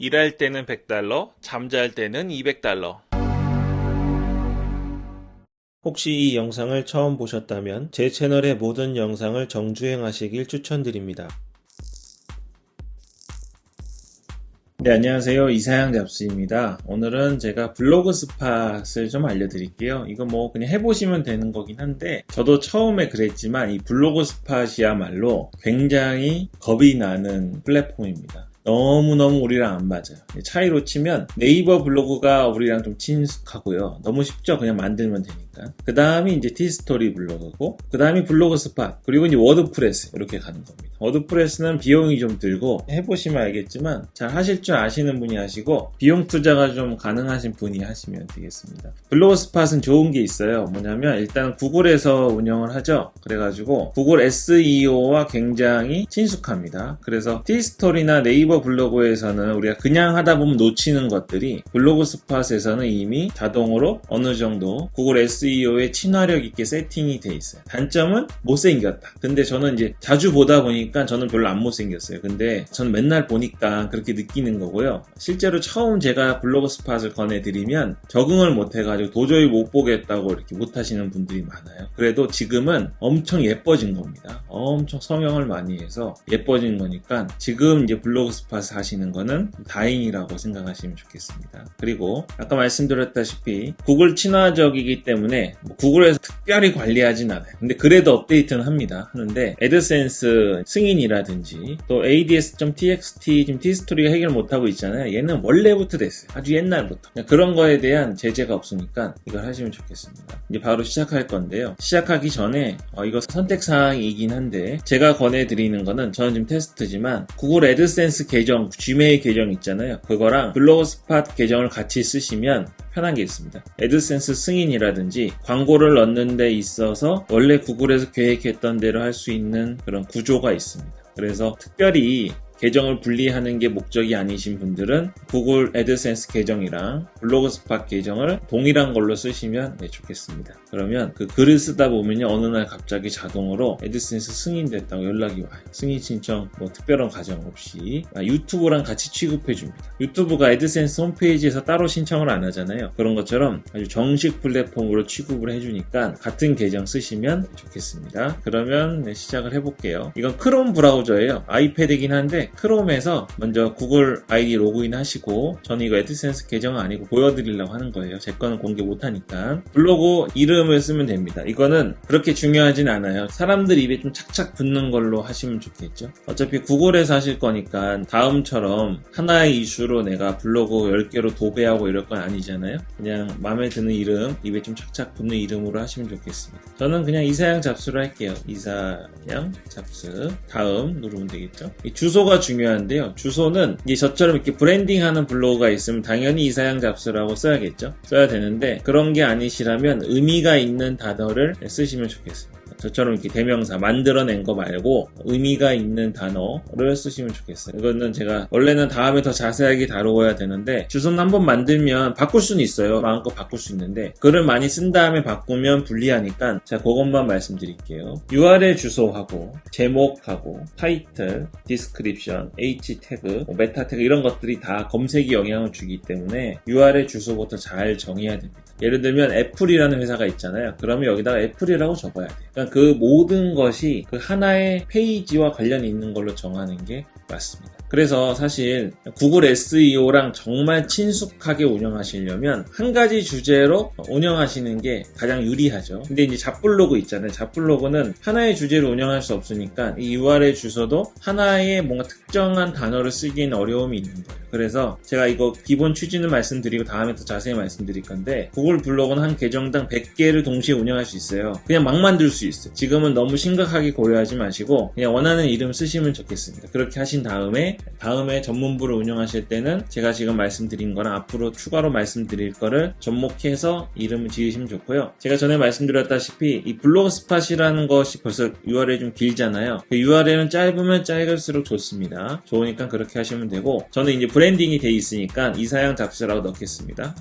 일할 때는 $100, 잠잘 때는 $200. 혹시 이 영상을 처음 보셨다면 제 채널의 모든 영상을 정주행하시길 추천드립니다. 네, 안녕하세요. 이사양 잡스입니다. 오늘은 제가 블로그 스팟을 좀 알려드릴게요. 이거 뭐 그냥 해보시면 되는 거긴 한데 저도 처음에 그랬지만 이 블로그 스팟이야말로 굉장히 겁이 나는 플랫폼입니다. 너무너무 우리랑 안 맞아요. 차이로 치면 네이버 블로그가 우리랑 좀 친숙하고요. 너무 쉽죠? 그냥 만들면 되니까. 그 다음이 이제 티스토리 블로그고, 그 다음이 블로그 스팟, 그리고 이제 워드프레스 이렇게 가는 겁니다. 워드프레스는 비용이 좀 들고 해보시면 알겠지만 잘 하실 줄 아시는 분이 하시고 비용 투자가 좀 가능하신 분이 하시면 되겠습니다. 블로그 스팟은 좋은 게 있어요. 뭐냐면 일단 구글에서 운영을 하죠. 그래가지고 구글 SEO와 굉장히 친숙합니다. 그래서 티스토리나 네이버 블로그에서는 우리가 그냥 하다 보면 놓치는 것들이 블로그 스팟에서는 이미 자동으로 어느 정도 구글 SEO에 친화력 있게 세팅이 돼 있어요. 단점은 못생겼다. 근데 저는 이제 자주 보다 보니까 저는 별로 안 못생겼어요. 근데 저는 맨날 보니까 그렇게 느끼는 거고요. 실제로 처음 제가 블로그 스팟을 권해드리면 적응을 못해가지고 도저히 못 보겠다고 이렇게 못하시는 분들이 많아요. 그래도 지금은 엄청 예뻐진 겁니다. 엄청 성형을 많이 해서 예뻐진 거니까 지금 이제 블로그 스팟을 하시는 거는 다행이라고 생각하시면 좋겠습니다. 그리고 아까 말씀드렸다시피 구글 친화적이기 때문에 구글에서 특별히 관리하진 않아요. 근데 그래도 업데이트는 합니다. 하는데 애드센스 승인이라든지 또 ads.txt 지금 티스토리가 해결 못하고 있잖아요. 얘는 원래부터 됐어요. 아주 옛날부터. 그런 거에 대한 제재가 없으니까 이걸 하시면 좋겠습니다. 이제 바로 시작할 건데요. 시작하기 전에 이거 선택사항이긴 한데 제가 권해드리는 거는 저는 지금 테스트지만 구글 애드센스 계정, 지메일 계정 있잖아요. 그거랑 블로그 스팟 계정을 같이 쓰시면 편한 게 있습니다. 애드센스 승인이라든지 광고를 넣는 데 있어서 원래 구글에서 계획했던 대로 할 수 있는 그런 구조가 있습니다. 그래서 특별히 계정을 분리하는 게 목적이 아니신 분들은 구글 애드센스 계정이랑 블로그 스팟 계정을 동일한 걸로 쓰시면 좋겠습니다. 그러면 그 글을 쓰다 보면요 어느 날 갑자기 자동으로 애드센스 승인됐다고 연락이 와요. 승인 신청 뭐 특별한 과정 없이 유튜브랑 같이 취급해 줍니다. 유튜브가 애드센스 홈페이지에서 따로 신청을 안 하잖아요. 그런 것처럼 아주 정식 플랫폼으로 취급을 해주니까 같은 계정 쓰시면 좋겠습니다. 그러면 시작을 해볼게요. 이건 크롬 브라우저예요. 아이패드이긴 한데 크롬에서 먼저 구글 아이디 로그인 하시고 저는 이거 애드센스 계정은 아니고 보여드리려고 하는 거예요. 제 거는 공개 못하니까. 블로그 이름을 쓰면 됩니다. 이거는 그렇게 중요하진 않아요. 사람들 입에 좀 착착 붙는 걸로 하시면 좋겠죠. 어차피 구글에서 하실 거니까 다음처럼 하나의 이슈로 내가 블로그 10개로 도배하고 이럴 건 아니잖아요. 그냥 마음에 드는 이름, 입에 좀 착착 붙는 이름으로 하시면 좋겠습니다. 저는 그냥 이사양 잡스로 할게요. 이사양 잡스. 다음 누르면 되겠죠. 이 주소가 중요한데요. 주소는 이제 저처럼 이렇게 브랜딩하는 블로그가 있으면 당연히 이사양 잡스라고 써야겠죠. 써야 되는데 그런 게 아니시라면 의미가 있는 단어를 쓰시면 좋겠습니다. 저처럼 이렇게 대명사 만들어낸 거 말고 의미가 있는 단어를 쓰시면 좋겠어요. 이거는 제가 원래는 다음에 더 자세하게 다루어야 되는데 주소는 한번 만들면 바꿀 수는 있어요. 마음껏 바꿀 수 있는데 글을 많이 쓴 다음에 바꾸면 불리하니까 제가 그것만 말씀드릴게요. URL 주소하고 제목하고 타이틀, 디스크립션, H 태그, 메타 태그 이런 것들이 다 검색이 영향을 주기 때문에 URL 주소부터 잘 정해야 됩니다. 예를 들면 애플이라는 회사가 있잖아요. 그러면 여기다가 애플이라고 적어야 돼요. 그러니까 그 모든 것이 그 하나의 페이지와 관련이 있는 걸로 정하는 게 맞습니다. 그래서 사실 구글 SEO랑 정말 친숙하게 운영하시려면 한 가지 주제로 운영하시는 게 가장 유리하죠. 근데 이제 잡블로그 있잖아요. 잡블로그는 하나의 주제로 운영할 수 없으니까 이 URL 주소도 하나의 뭔가 특정한 단어를 쓰기에는 어려움이 있는 거예요. 그래서 제가 이거 기본 취지는 말씀드리고 다음에 더 자세히 말씀드릴 건데 구글 블로그는 한 계정당 100개를 동시에 운영할 수 있어요. 그냥 막 만들 수 있어요. 지금은 너무 심각하게 고려하지 마시고 그냥 원하는 이름 쓰시면 좋겠습니다. 그렇게 하신 다음에 전문부를 운영하실 때는 제가 지금 말씀드린 거랑 앞으로 추가로 말씀드릴 거를 접목해서 이름을 지으시면 좋고요. 제가 전에 말씀드렸다시피 이 블로그 스팟이라는 것이 벌써 URL이 좀 길잖아요. 그 URL은 짧으면 짧을수록 좋습니다. 좋으니까 그렇게 하시면 되고 저는 이제 브랜딩이 돼 있으니까 이사양 잡스라고 넣겠습니다.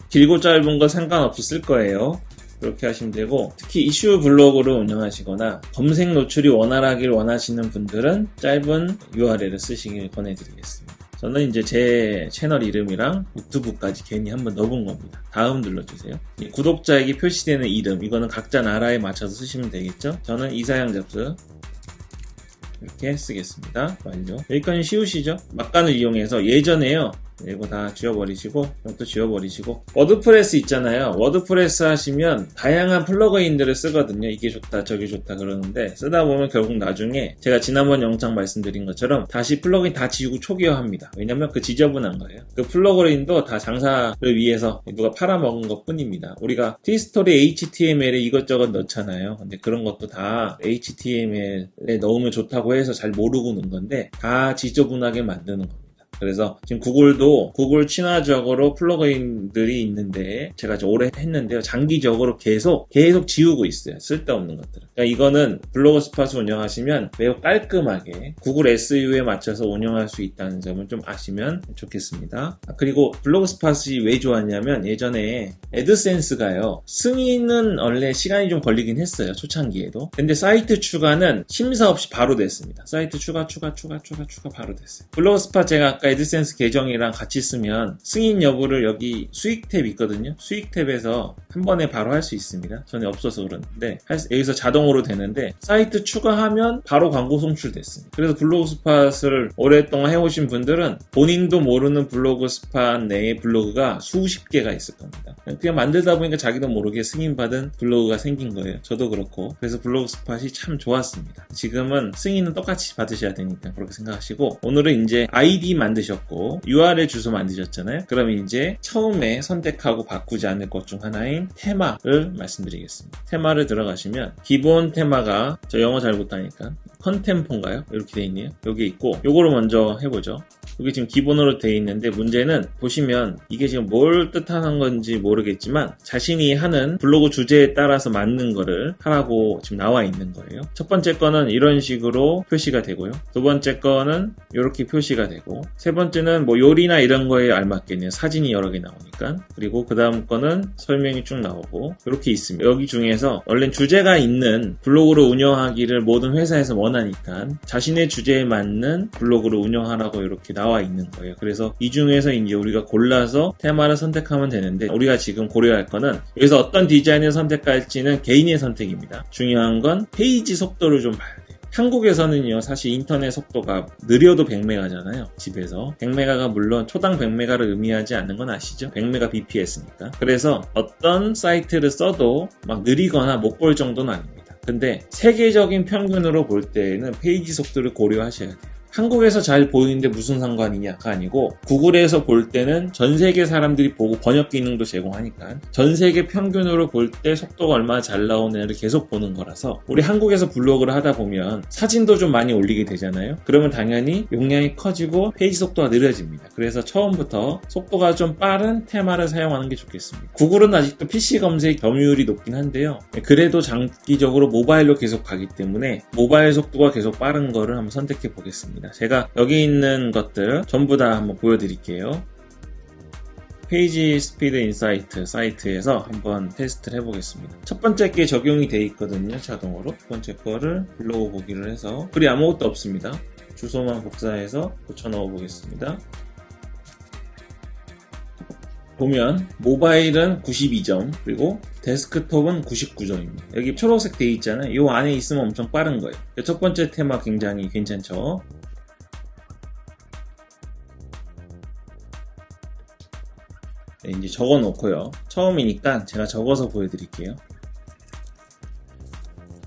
길고 짧은 거 상관없이 쓸 거예요. 그렇게 하시면 되고 특히 이슈 블로그를 운영하시거나 검색 노출이 원활하길 원하시는 분들은 짧은 URL을 쓰시길 권해드리겠습니다. 저는 이제 제 채널 이름이랑 유튜브까지 괜히 한번 넣어본 겁니다. 다음 눌러주세요. 구독자에게 표시되는 이름, 이거는 각자 나라에 맞춰서 쓰시면 되겠죠? 저는 이사양 잡스 이렇게 쓰겠습니다. 완료. 여기까지 쉬우시죠? 막간을 이용해서 예전에요. 이거 다 지워버리시고 이것도 지워버리시고 워드프레스 있잖아요. 워드프레스 하시면 다양한 플러그인들을 쓰거든요. 이게 좋다 저게 좋다 그러는데 쓰다 보면 결국 나중에 제가 지난번 영상 말씀드린 것처럼 다시 플러그인 다 지우고 초기화합니다. 왜냐면 그 지저분한 거예요. 그 플러그인도 다 장사를 위해서 누가 팔아먹은 것 뿐입니다. 우리가 티스토리 HTML에 이것저것 넣잖아요. 근데 그런 것도 다 HTML에 넣으면 좋다고 해서 잘 모르고 넣은 건데 다 지저분하게 만드는 겁니다. 그래서 지금 구글도 구글 친화적으로 플러그인들이 있는데 제가 오래 했는데요. 장기적으로 계속 지우고 있어요. 쓸데없는 것들을. 그러니까 이거는 블로그 스팟을 운영하시면 매우 깔끔하게 구글 SEO에 맞춰서 운영할 수 있다는 점을 좀 아시면 좋겠습니다. 그리고 블로그 스팟이 왜 좋았냐면 예전에 애드센스가요. 승인은 원래 시간이 좀 걸리긴 했어요. 초창기에도. 근데 사이트 추가는 심사 없이 바로 됐습니다. 사이트 추가 바로 됐어요. 블로그 스팟 제가 아까 애드센스 계정이랑 같이 쓰면 승인 여부를 여기 수익 탭 있거든요. 수익 탭에서 한 번에 바로 할 수 있습니다. 전에 없어서 그러는데 여기서 자동으로 되는데 사이트 추가하면 바로 광고 송출됐습니다. 그래서 블로그 스팟을 오랫동안 해오신 분들은 본인도 모르는 블로그 스팟 내에 블로그가 수십 개가 있을 겁니다. 그냥 만들다 보니까 자기도 모르게 승인받은 블로그가 생긴 거예요. 저도 그렇고. 그래서 블로그 스팟이 참 좋았습니다. 지금은 승인은 똑같이 받으셔야 되니까 그렇게 생각하시고 오늘은 이제 아이디 만드셨고 URL 주소 만드셨잖아요. 그러면 이제 처음에 선택하고 바꾸지 않을 것 중 하나인 테마를 말씀드리겠습니다. 테마를 들어가시면 기본 테마가 저 영어 잘 못하니까 컨템포인가요? 이렇게 돼 있네요. 여기 있고 요거를 먼저 해보죠. 여기 지금 기본으로 돼 있는데 문제는 보시면 이게 지금 뭘 뜻하는 건지 모르겠지만 자신이 하는 블로그 주제에 따라서 맞는 거를 하라고 지금 나와 있는 거예요. 첫 번째 거는 이런 식으로 표시가 되고요. 두 번째 거는 이렇게 표시가 되고 세 번째는 뭐 요리나 이런 거에 알맞겠네요. 사진이 여러 개 나오니까. 그리고 그 다음 거는 설명이 쭉 나오고 이렇게 있습니다. 여기 중에서 원래 주제가 있는 블로그를 운영하기를 모든 회사에서 원하니까 자신의 주제에 맞는 블로그를 운영하라고 이렇게 나와 있는 거예요. 그래서 이 중에서 이제 우리가 골라서 테마를 선택하면 되는데 우리가 지금 고려할 거는 여기서 어떤 디자인을 선택할지는 개인의 선택입니다. 중요한 건 페이지 속도를 좀 봐야 돼요. 한국에서는요 사실 인터넷 속도가 느려도 100메가잖아요. 집에서 100메가가 물론 초당 100메가를 의미하지 않는 건 아시죠? 100메가 bps니까. 그래서 어떤 사이트를 써도 막 느리거나 못 볼 정도는 아닙니다. 근데 세계적인 평균으로 볼 때에는 페이지 속도를 고려하셔야 돼요. 한국에서 잘 보이는데 무슨 상관이냐가 아니고 구글에서 볼 때는 전 세계 사람들이 보고 번역 기능도 제공하니까 전 세계 평균으로 볼 때 속도가 얼마나 잘 나오느냐를 계속 보는 거라서 우리 한국에서 블로그를 하다 보면 사진도 좀 많이 올리게 되잖아요. 그러면 당연히 용량이 커지고 페이지 속도가 느려집니다. 그래서 처음부터 속도가 좀 빠른 테마를 사용하는 게 좋겠습니다. 구글은 아직도 PC 검색 점유율이 높긴 한데요. 그래도 장기적으로 모바일로 계속 가기 때문에 모바일 속도가 계속 빠른 거를 한번 선택해 보겠습니다. 제가 여기 있는 것들 전부 다 한번 보여드릴게요. 페이지 스피드 인사이트 사이트에서 한번 테스트를 해보겠습니다. 첫 번째 게 적용이 되어 있거든요. 자동으로. 두 번째 거를 블로그 보기를 해서 글이 아무것도 없습니다. 주소만 복사해서 붙여 넣어 보겠습니다. 보면 모바일은 92점 그리고 데스크톱은 99점입니다. 여기 초록색 되어 있잖아요. 이 안에 있으면 엄청 빠른 거예요. 첫 번째 테마 굉장히 괜찮죠. 네, 이제 적어 놓고요. 처음이니까 제가 적어서 보여드릴게요.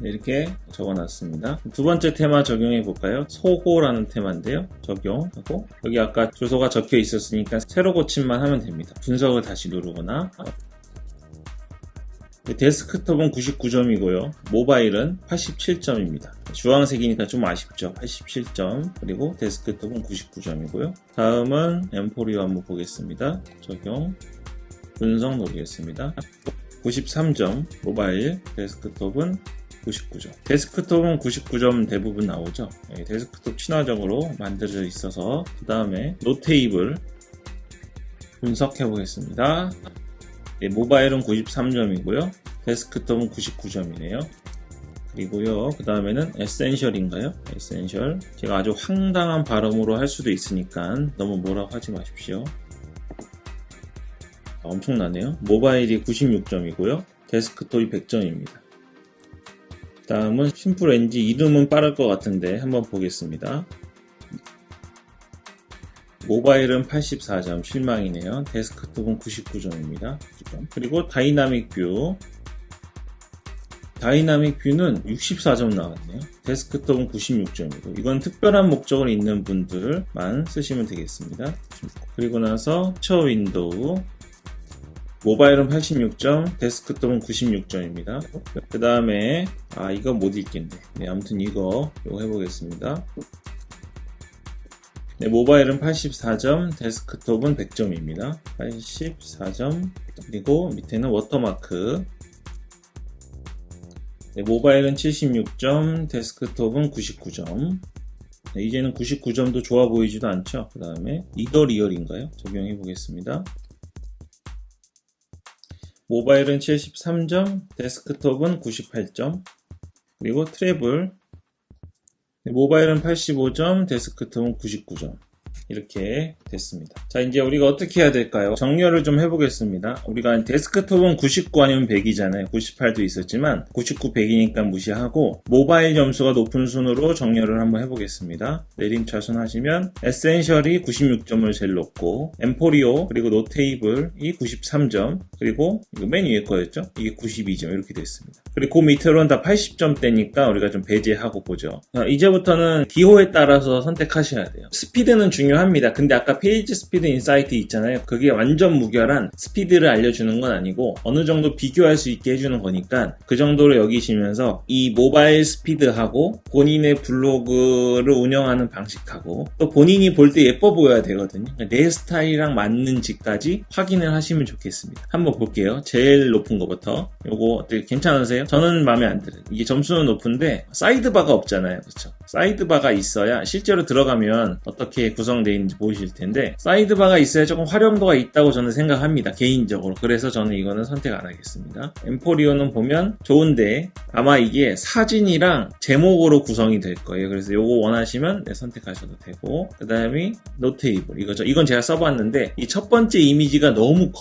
네, 이렇게 적어놨습니다. 두 번째 테마 적용해 볼까요? 소호라는 테마인데요. 적용하고 여기 아까 주소가 적혀 있었으니까 새로 고침만 하면 됩니다. 분석을 다시 누르거나 데스크톱은 99점이고요. 모바일은 87점입니다. 주황색이니까 좀 아쉽죠. 87점. 그리고 데스크톱은 99점이고요. 다음은 M4로 한번 보겠습니다. 적용, 분석 누르겠습니다. 93점, 모바일, 데스크톱은 99점. 데스크톱은 99점 대부분 나오죠. 네, 데스크톱 친화적으로 만들어져 있어서 그 다음에 노테이블 분석해 그리고요, 그 다음에는 에센셜인가요? 에센셜. 제가 아주 황당한 발음으로 할 수도 있으니까 너무 뭐라고 하지 마십시오. 엄청나네요. 모바일이 96점이고요. 데스크톱이 100점입니다. 다음은 심플 NG. 이름은 빠를 것 같은데 한번 보겠습니다. 모바일은 84점, 실망이네요. 데스크톱은 99점입니다. 그리고 다이나믹 뷰. 다이나믹 뷰는 64점 나왔네요. 데스크톱은 96점이고, 이건 특별한 목적을 있는 분들만 쓰시면 되겠습니다. 그리고 나서 캡처 윈도우. 모바일은 86점, 데스크톱은 96점입니다. 그 다음에 이거 못 읽겠네. 네, 아무튼 이거 해보겠습니다. 네, 모바일은 84점, 데스크톱은 100점입니다. 84점. 그리고 밑에는 워터마크. 네, 모바일은 76점, 데스크톱은 99점. 네, 이제는 99점도 좋아 보이지도 않죠. 그 다음에 이더 리얼인가요? 적용해 보겠습니다. 모바일은 73점, 데스크톱은 98점. 그리고 트래블. 네, 모바일은 85점, 데스크톱은 99점. 이렇게 됐습니다. 자, 이제 우리가 어떻게 해야 될까요? 정렬을 좀 해보겠습니다. 우리가 데스크톱은 99 아니면 100이잖아요. 98도 있었지만 99, 100이니까 무시하고 모바일 점수가 높은 순으로 정렬을 한번 해보겠습니다. 내림차순 하시면 에센셜이 96점을 제일 높고, 엠포리오 그리고 노테이블이 93점, 그리고 이거 맨 위에 거였죠? 이게 92점 이렇게 됐습니다. 그리고 그 밑으로는 다 80점대니까 우리가 좀 배제하고 보죠. 자, 이제부터는 기호에 따라서 선택하셔야 돼요. 스피드는 중요합니다. 근데 아까 페이지 스피드 인사이트 있잖아요. 그게 완전 무결한 스피드를 알려주는 건 아니고 어느 정도 비교할 수 있게 해주는 거니까 그 정도로 여기시면서 이 모바일 스피드하고 본인의 블로그를 운영하는 방식하고 또 본인이 볼 때 예뻐 보여야 되거든요. 내 스타일이랑 맞는지까지 확인을 하시면 좋겠습니다. 한번 볼게요. 제일 높은 거부터. 요거 어떻게 괜찮으세요? 저는 마음에 안 들어요. 이게 점수는 높은데 사이드바가 없잖아요. 그렇죠? 사이드바가 있어야 실제로 들어가면 어떻게 구성되어 있는지 보이실 텐데 사이드바가 있어야 조금 활용도가 있다고 저는 생각합니다. 개인적으로. 그래서 저는 이거는 선택 안 하겠습니다. 엠포리오는 보면 좋은데 아마 이게 사진이랑 제목으로 구성이 될 거예요. 그래서 요거 원하시면 선택하셔도 되고, 그 다음에 노테이블 이거죠. 이건 제가 써봤는데 이 첫 번째 이미지가 너무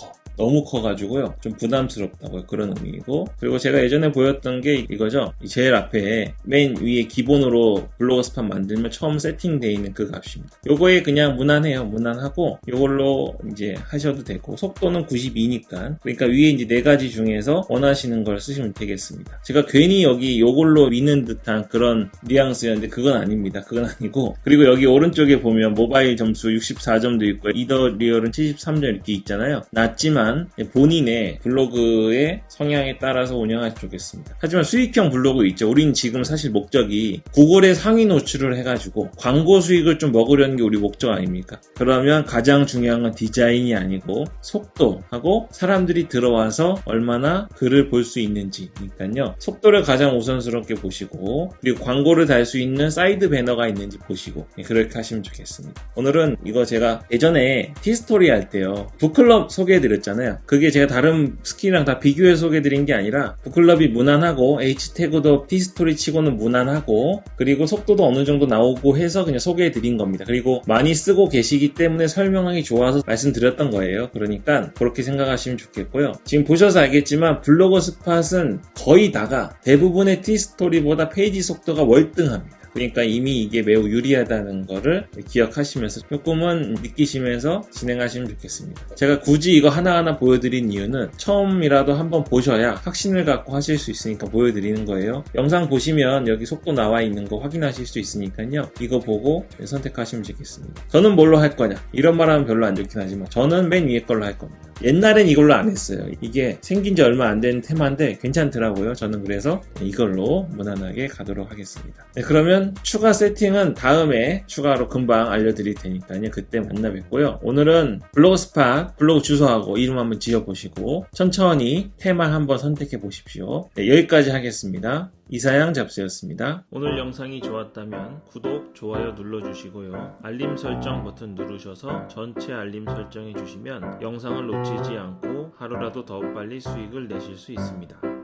커가지고요. 좀 부담스럽다고요. 그런 의미이고. 그리고 제가 예전에 보였던 게 이거죠. 제일 앞에 맨 위에 기본으로 블로그 스팟 만들면 처음 세팅되어 있는 그 값입니다. 요거에 그냥 무난해요. 무난하고 요걸로 이제 하셔도 되고, 속도는 92니까. 그러니까 위에 이제 4가지 중에서 원하시는 걸 쓰시면 되겠습니다. 제가 괜히 여기 요걸로 미는 듯한 그런 뉘앙스였는데 그건 아닙니다. 그건 아니고. 그리고 여기 오른쪽에 보면 모바일 점수 64점도 있고 이더 리얼은 73점 이렇게 있잖아요. 낮지만 본인의 블로그의 성향에 따라서 운영하시면 좋겠습니다. 하지만 수익형 블로그 있죠. 우린 지금 사실 목적이 구글에 상위 노출을 해가지고 광고 수익을 좀 먹으려는 게 우리 목적 아닙니까? 그러면 가장 중요한 건 디자인이 아니고 속도하고 사람들이 들어와서 얼마나 글을 볼 수 있는지니까요. 속도를 가장 우선스럽게 보시고, 그리고 광고를 달 수 있는 사이드 배너가 있는지 보시고 그렇게 하시면 좋겠습니다. 오늘은 이거 제가 예전에 티스토리 할 때요. 북클럽 소개해드렸잖아요. 그게 제가 다른 스킨이랑 다 비교해 소개해드린 게 아니라 북클럽이 무난하고 H태그도 티스토리 치고는 무난하고 그리고 속도도 어느 정도 나오고 해서 그냥 소개해드린 겁니다. 그리고 많이 쓰고 계시기 때문에 설명하기 좋아서 말씀드렸던 거예요. 그러니까 그렇게 생각하시면 좋겠고요. 지금 보셔서 알겠지만 블로그 스팟은 거의 다가 대부분의 티스토리보다 페이지 속도가 월등합니다. 그러니까 이미 이게 매우 유리하다는 거를 기억하시면서 조금은 느끼시면서 진행하시면 좋겠습니다. 제가 굳이 이거 하나하나 보여드린 이유는 처음이라도 한번 보셔야 확신을 갖고 하실 수 있으니까 보여드리는 거예요. 영상 보시면 여기 속도 나와 있는 거 확인하실 수 있으니까요. 이거 보고 선택하시면 좋겠습니다. 저는 뭘로 할 거냐? 이런 말 하면 별로 안 좋긴 하지만 저는 맨 위에 걸로 할 겁니다. 옛날엔 이걸로 안 했어요. 이게 생긴 지 얼마 안 된 테마인데 괜찮더라고요. 저는 그래서 이걸로 무난하게 가도록 하겠습니다. 네, 그러면 추가 세팅은 다음에 추가로 금방 알려드릴 테니까요. 그때 만나 뵙고요. 오늘은 블로그 스팟, 블로그 주소하고 이름 한번 지어보시고 천천히 테마 한번 선택해 보십시오. 네, 여기까지 하겠습니다. 이사양 잡스였습니다. 오늘 영상이 좋았다면 구독, 좋아요 눌러주시고요. 알림 설정 버튼 누르셔서 전체 알림 설정해 주시면 영상을 놓치지 않고 하루라도 더 빨리 수익을 내실 수 있습니다.